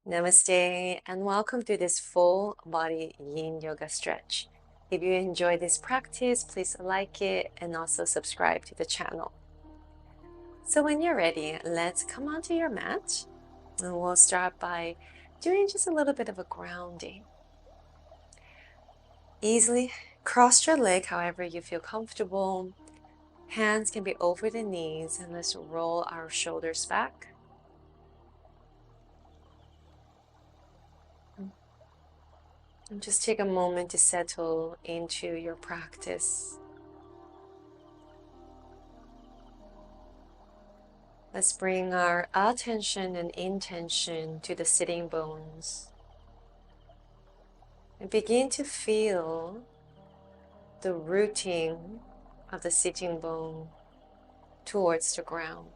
Namaste and welcome to this full body yin yoga stretch. If you enjoy this practice, please like it and also subscribe to the channel. So when you're ready, let's come onto your mat and we'll start by doing just a little bit of a grounding. Easily cross your leg however you feel comfortable. Hands can be over the knees and let's roll our shoulders back. And just take a moment to settle into your practice. Let's bring our attention and intention to the sitting bones. And begin to feel the rooting of the sitting bone towards the ground.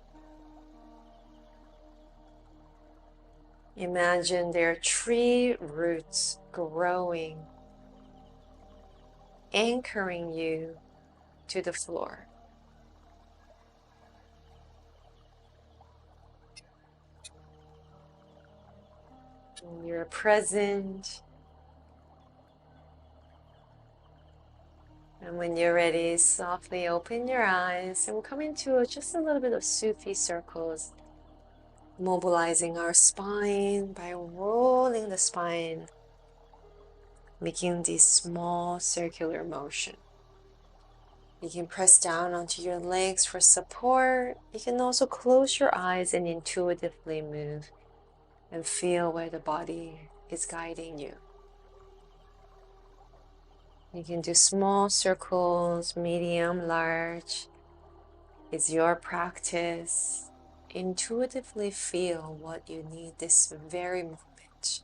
Imagine there are tree roots growing, anchoring you to the floor. And you're present. And when you're ready, softly open your eyes and we'll come into just a little bit of Sufi circles, mobilizing our spine by rolling the spine, making these small circular motion. You can press down onto your legs for support. You can also close your eyes and intuitively move and feel where the body is guiding you. You can do small circles, medium, large. It's your practice. Intuitively feel what you need this very moment.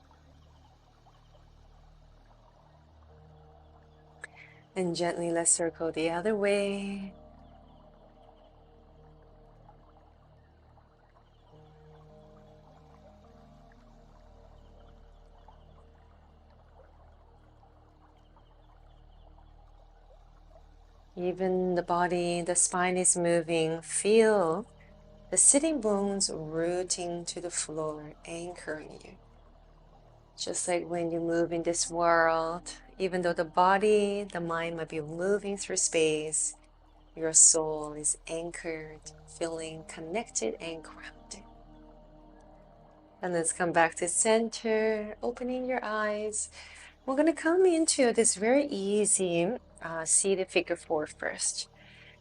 And gently let's circle the other way. Even the body, the spine is moving. Feel the sitting bones rooting to the floor, anchoring you. Just like when you move in this world, even though the body, the mind might be moving through space, your soul is anchored, feeling connected and grounded. And let's come back to center, opening your eyes. We're going to come into this very easy seated figure four first.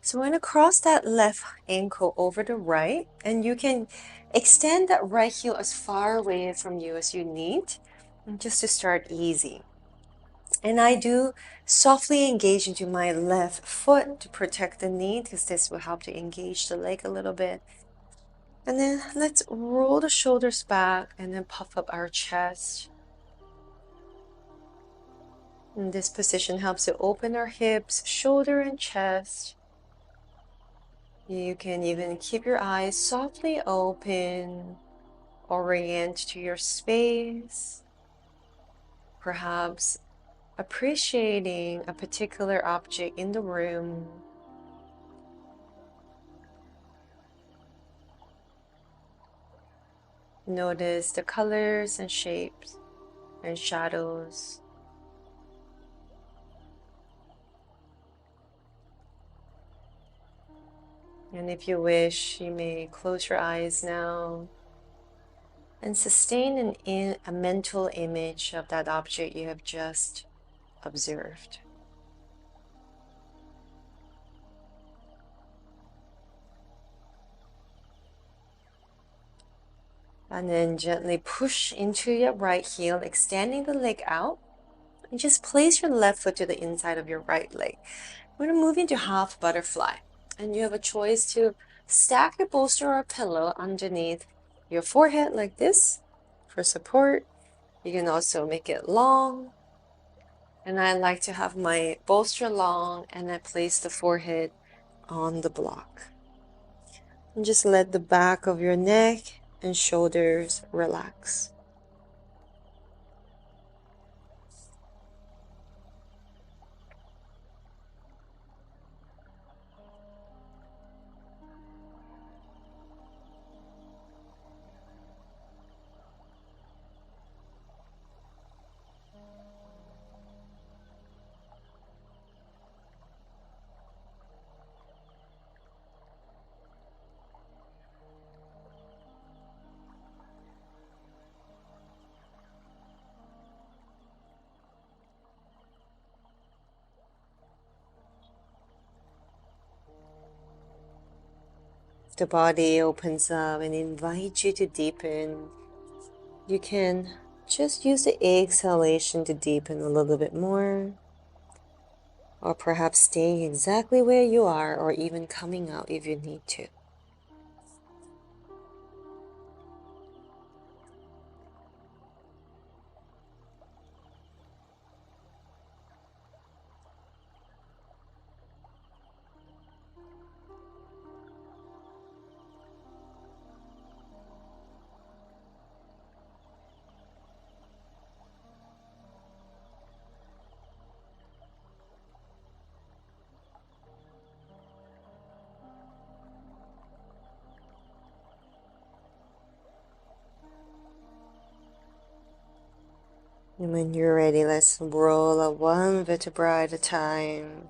So we're going to cross that left ankle over the right, and you can extend that right heel as far away from you as you need, just to start easy. And I do softly engage into my left foot to protect the knee, because this will help to engage the leg a little bit. And then let's roll the shoulders back and then puff up our chest. And this position helps to open our hips, shoulder and chest. You can even keep your eyes softly open, orient to your space, perhaps appreciating a particular object in the room. Notice the colors and shapes and shadows. And if you wish, you may close your eyes now and sustain a mental image of that object you have just observed. And then gently push into your right heel, extending the leg out. And just place your left foot to the inside of your right leg. We're going to move into half butterfly. And you have a choice to stack your bolster or pillow underneath your forehead like this for support. You can also make it long. And I like to have my bolster long and I place the forehead on the block. And just let the back of your neck and shoulders relax. the body opens up and invites you to deepen, you can just use the exhalation to deepen a little bit more, or perhaps staying exactly where you are, or even coming out if you need to. And when you're ready, let's roll up one vertebra at a time.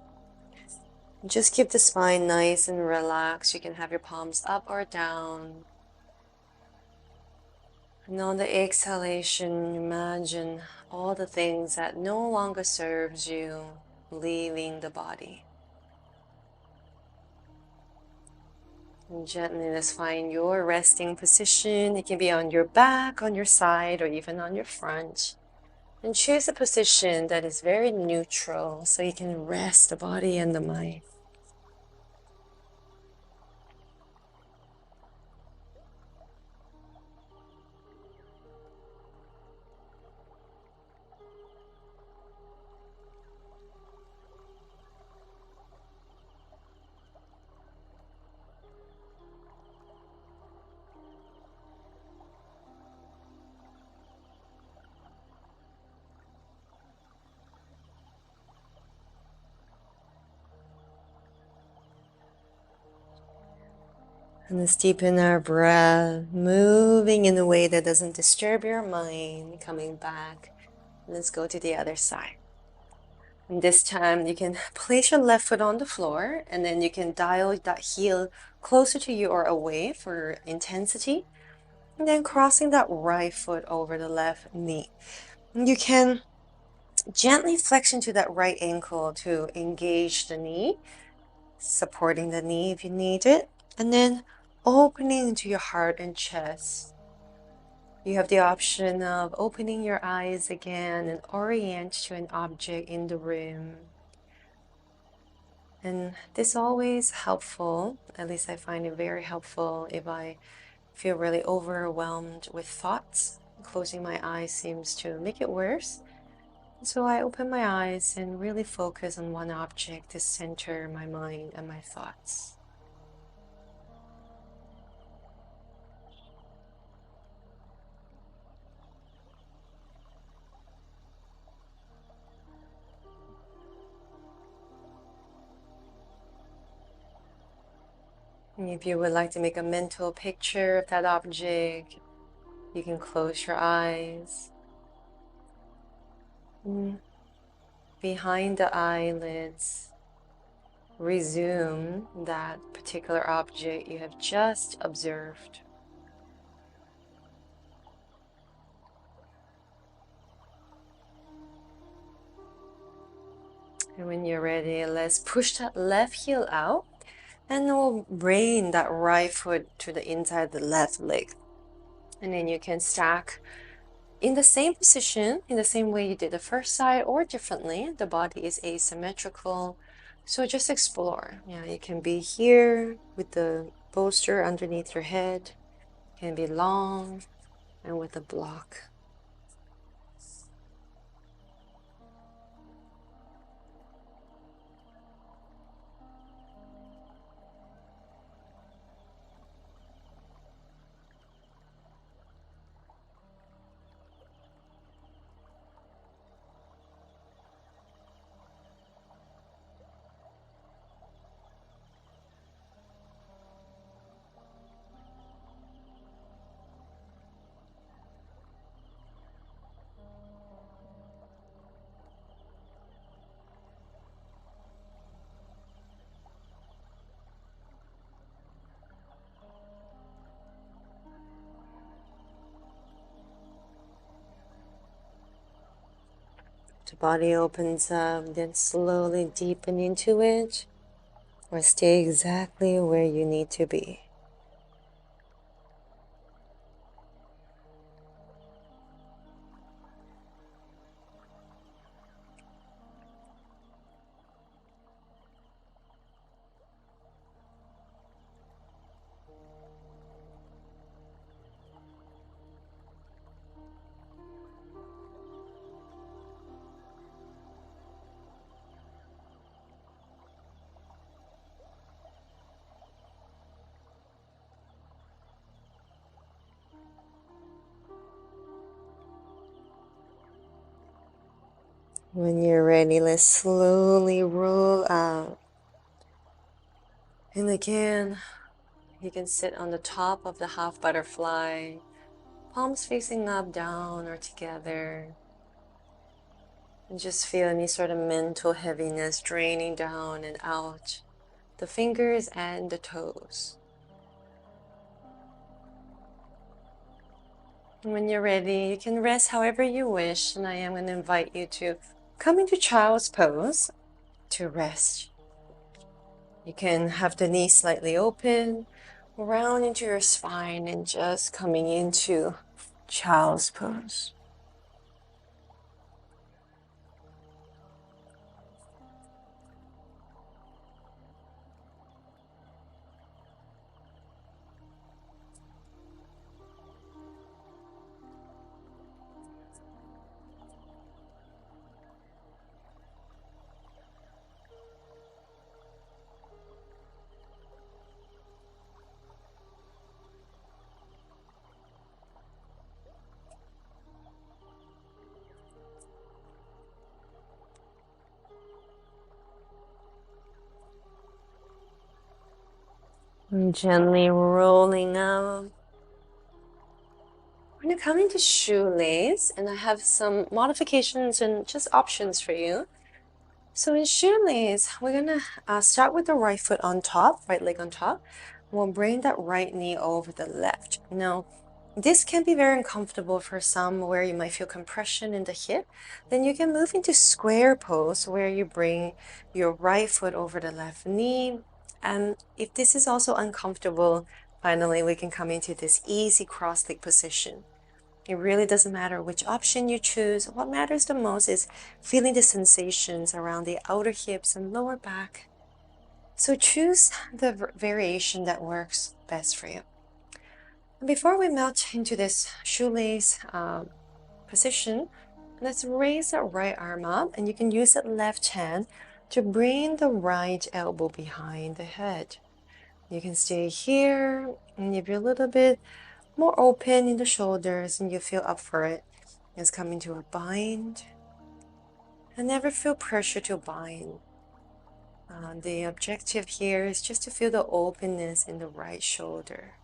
Just keep the spine nice and relaxed. You can have your palms up or down. And on the exhalation, imagine all the things that no longer serves you leaving the body. And gently let's find your resting position. It can be on your back, on your side, or even on your front. And choose a position that is very neutral so you can rest the body and the mind. And let's deepen our breath, moving in a way that doesn't disturb your mind, coming back. Let's go to the other side. And this time you can place your left foot on the floor, and then you can dial that heel closer to you or away for intensity. And then crossing that right foot over the left knee. And you can gently flex into that right ankle to engage the knee, supporting the knee if you need it. And then opening into your heart and chest. You have the option of opening your eyes again and orient to an object in the room. And this is always helpful, at least I find it very helpful if I feel really overwhelmed with thoughts. Closing my eyes seems to make it worse. So I open my eyes and really focus on one object to center my mind and my thoughts. And if you would like to make a mental picture of that object, you can close your eyes. Behind the eyelids, resume that particular object you have just observed. And when you're ready, let's push that left heel out, and we'll bring that right foot to the inside of the left leg. And then you can stack in the same position, in the same way you did the first side, or differently. The body is asymmetrical, so just explore. Yeah, you can be here with the bolster underneath your head. It can be long and with a block. The body opens up, then slowly deepen into it, or stay exactly where you need to be. When you're ready, let's slowly roll out. And again, you can sit on the top of the half butterfly, palms facing up, down, or together. And just feel any sort of mental heaviness draining down and out the fingers and the toes. And when you're ready, you can rest however you wish. And I am going to invite you to come into child's pose to rest. You can have the knees slightly open, round into your spine, and just coming into child's pose. And gently rolling out. We're going to come into shoelace, and I have some modifications and just options for you. So in shoelace, we're going to start with the right foot on top, right leg on top. We'll bring that right knee over the left. Now, this can be very uncomfortable for some, where you might feel compression in the hip. Then you can move into square pose, where you bring your right foot over the left knee. And if this is also uncomfortable, finally we can come into this easy cross leg position. It really doesn't matter which option you choose. What matters the most is feeling the sensations around the outer hips and lower back. So choose the variation that works best for you. And before we melt into this shoelace position, let's raise that right arm up, and you can use that left hand to bring the right elbow behind the head. You can stay here, and if you're a little bit more open in the shoulders and you feel up for it, let's come into a bind. And never feel pressure to bind. The objective here is just to feel the openness in the right shoulder.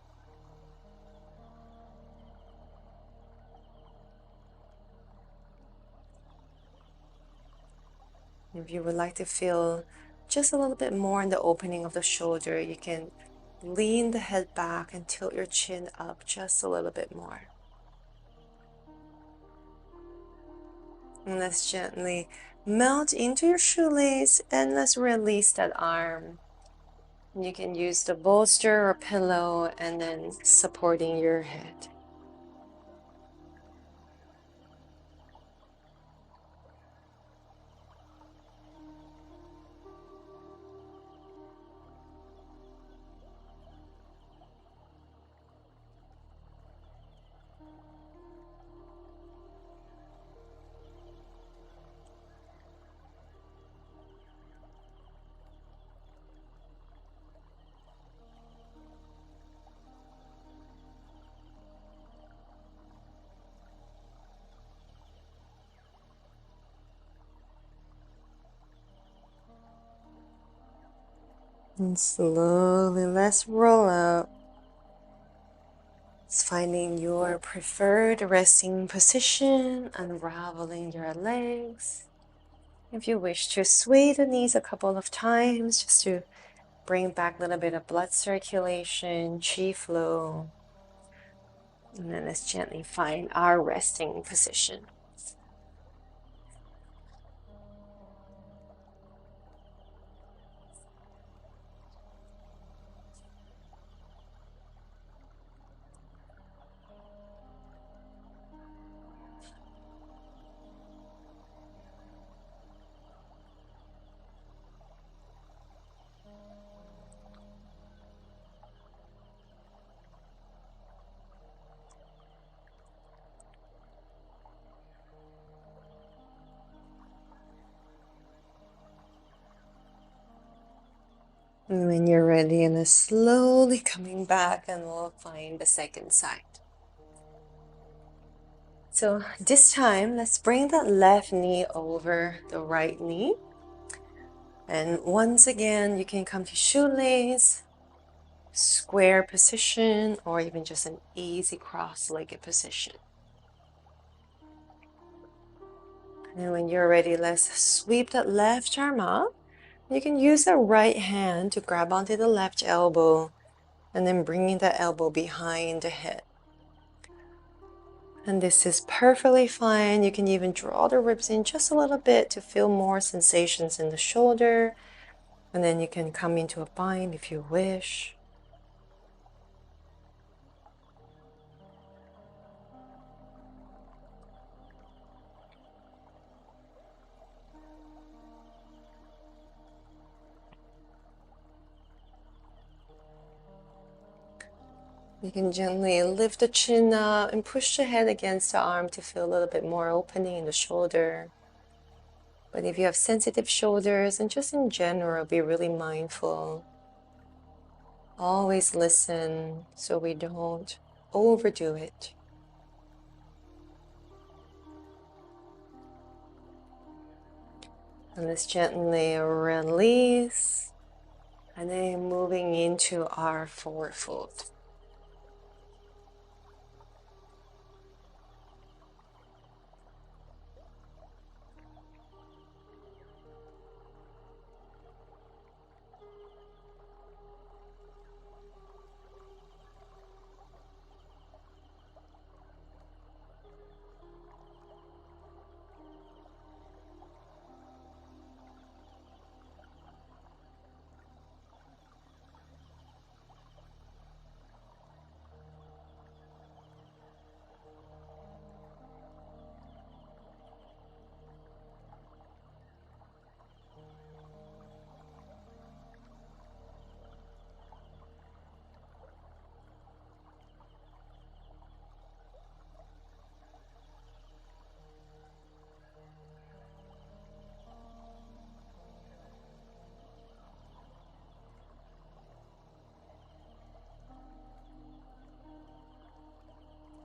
If you would like to feel just a little bit more in the opening of the shoulder, you can lean the head back and tilt your chin up just a little bit more. And let's gently melt into your shoelace, and let's release that arm. You can use the bolster or pillow and then supporting your head. And slowly let's roll out. It's finding your preferred resting position, unraveling your legs. If you wish to sway the knees a couple of times, just to bring back a little bit of blood circulation, chi flow. And then let's gently find our resting position. And when you're ready, and then slowly coming back, and we'll find the second side. So So this time, let's bring that left knee over the right knee. And once again, you can come to shoelace, square position, or even just an easy cross-legged position. And when you're ready, let's sweep that left arm up. You can use the right hand to grab onto the left elbow and then bringing the elbow behind the head. And this is perfectly fine. You can even draw the ribs in just a little bit to feel more sensations in the shoulder. And then you can come into a bind if you wish. You can gently lift the chin up and push the head against the arm to feel a little bit more opening in the shoulder. But if you have sensitive shoulders, and just in general, be really mindful. Always listen so we don't overdo it. And let's gently release. And then moving into our forward fold.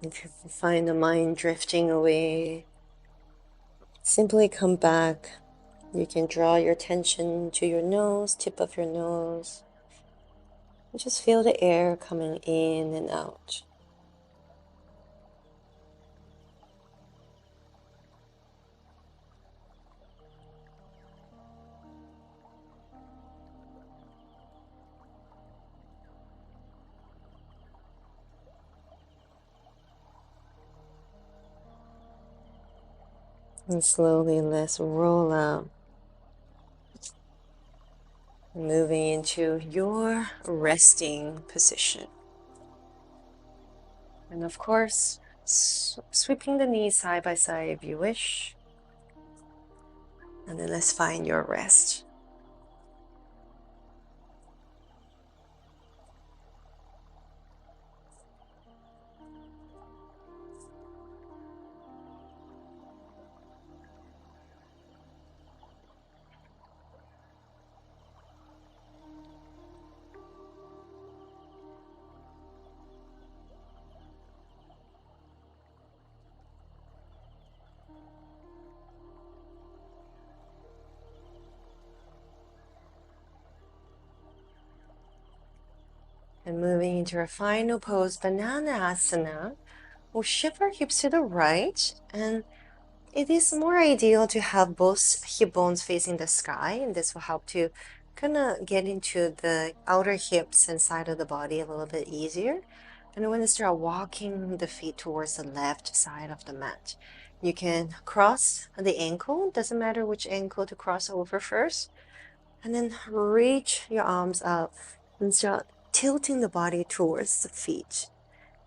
If you find the mind drifting away, simply come back. You can draw your attention to your nose, tip of your nose. And just feel the air coming in and out. And slowly let's roll out. Moving into your resting position. And of course, sweeping the knees side by side if you wish. And then let's find your rest. And moving into our final pose, Banana Asana. We'll shift our hips to the right, and it is more ideal to have both hip bones facing the sky, and this will help to kind of get into the outer hips and side of the body a little bit easier. And when you start walking the feet towards the left side of the mat, you can cross the ankle, doesn't matter which ankle to cross over first, and then reach your arms out and start tilting the body towards the feet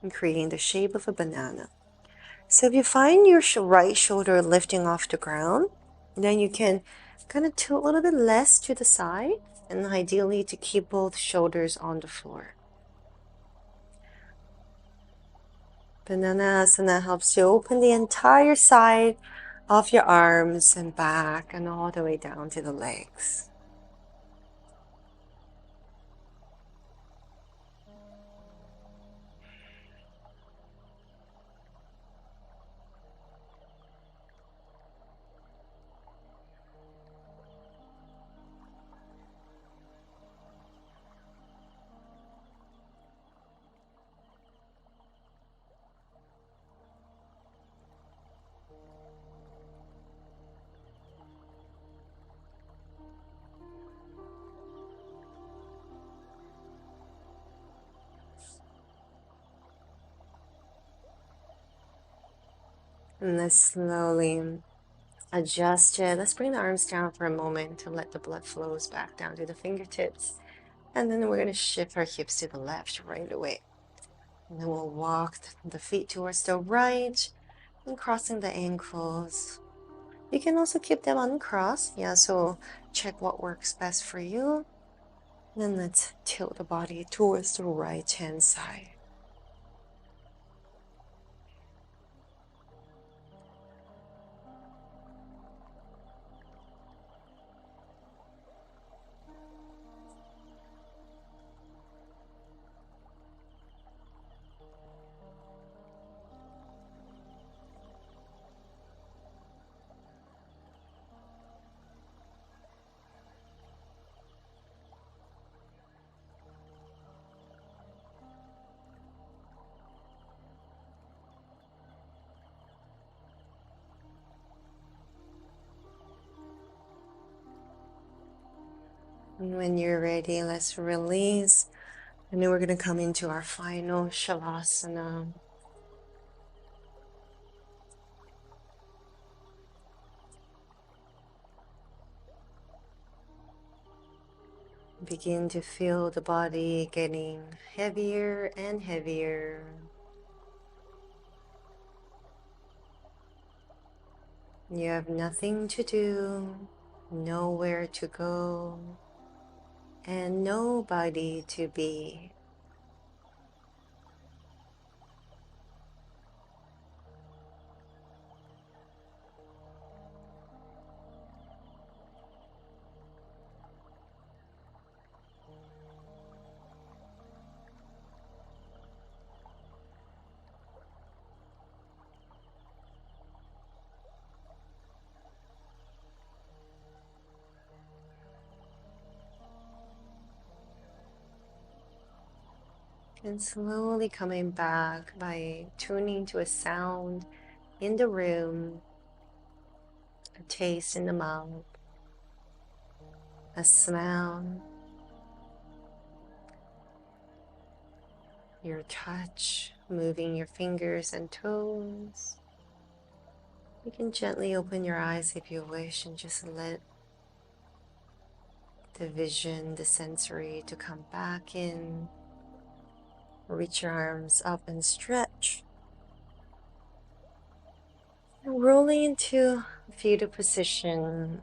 and creating the shape of a banana. So if you find your right shoulder lifting off the ground, then you can kind of tilt a little bit less to the side, and ideally to keep both shoulders on the floor. Banana Asana helps you open the entire side of your arms and back and all the way down to the legs. And let's slowly adjust it. Let's bring the arms down for a moment to let the blood flows back down to the fingertips. And then we're going to shift our hips to the left right away. And then we'll walk the feet towards the right and crossing the ankles. You can also keep them uncrossed. Yeah, so check what works best for you. Then let's tilt the body towards the right hand side. And when you're ready, let's release. And then we're going to come into our final Shavasana. Begin to feel the body getting heavier and heavier. You have nothing to do, nowhere to go, and nobody to be. And slowly coming back by tuning to a sound in the room, a taste in the mouth, a smell, your touch, moving your fingers and toes. You can gently open your eyes if you wish and just let the vision, the sensory to come back in. Reach your arms up and stretch. And rolling into fetal position.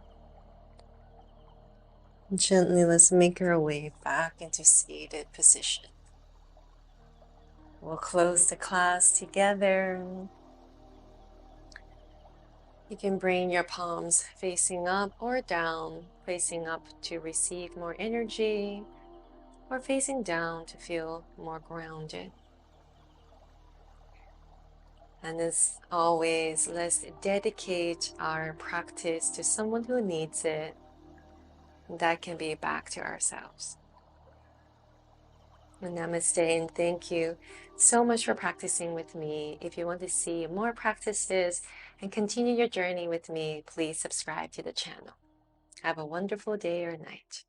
Gently, let's make our way back into seated position. We'll close the class together. You can bring your palms facing up or down, facing up to receive more energy, or facing down to feel more grounded. And as always, let's dedicate our practice to someone who needs it. That can be back to ourselves. Namaste, and thank you so much for practicing with me. If you want to see more practices and continue your journey with me, please subscribe to the channel. Have a wonderful day or night.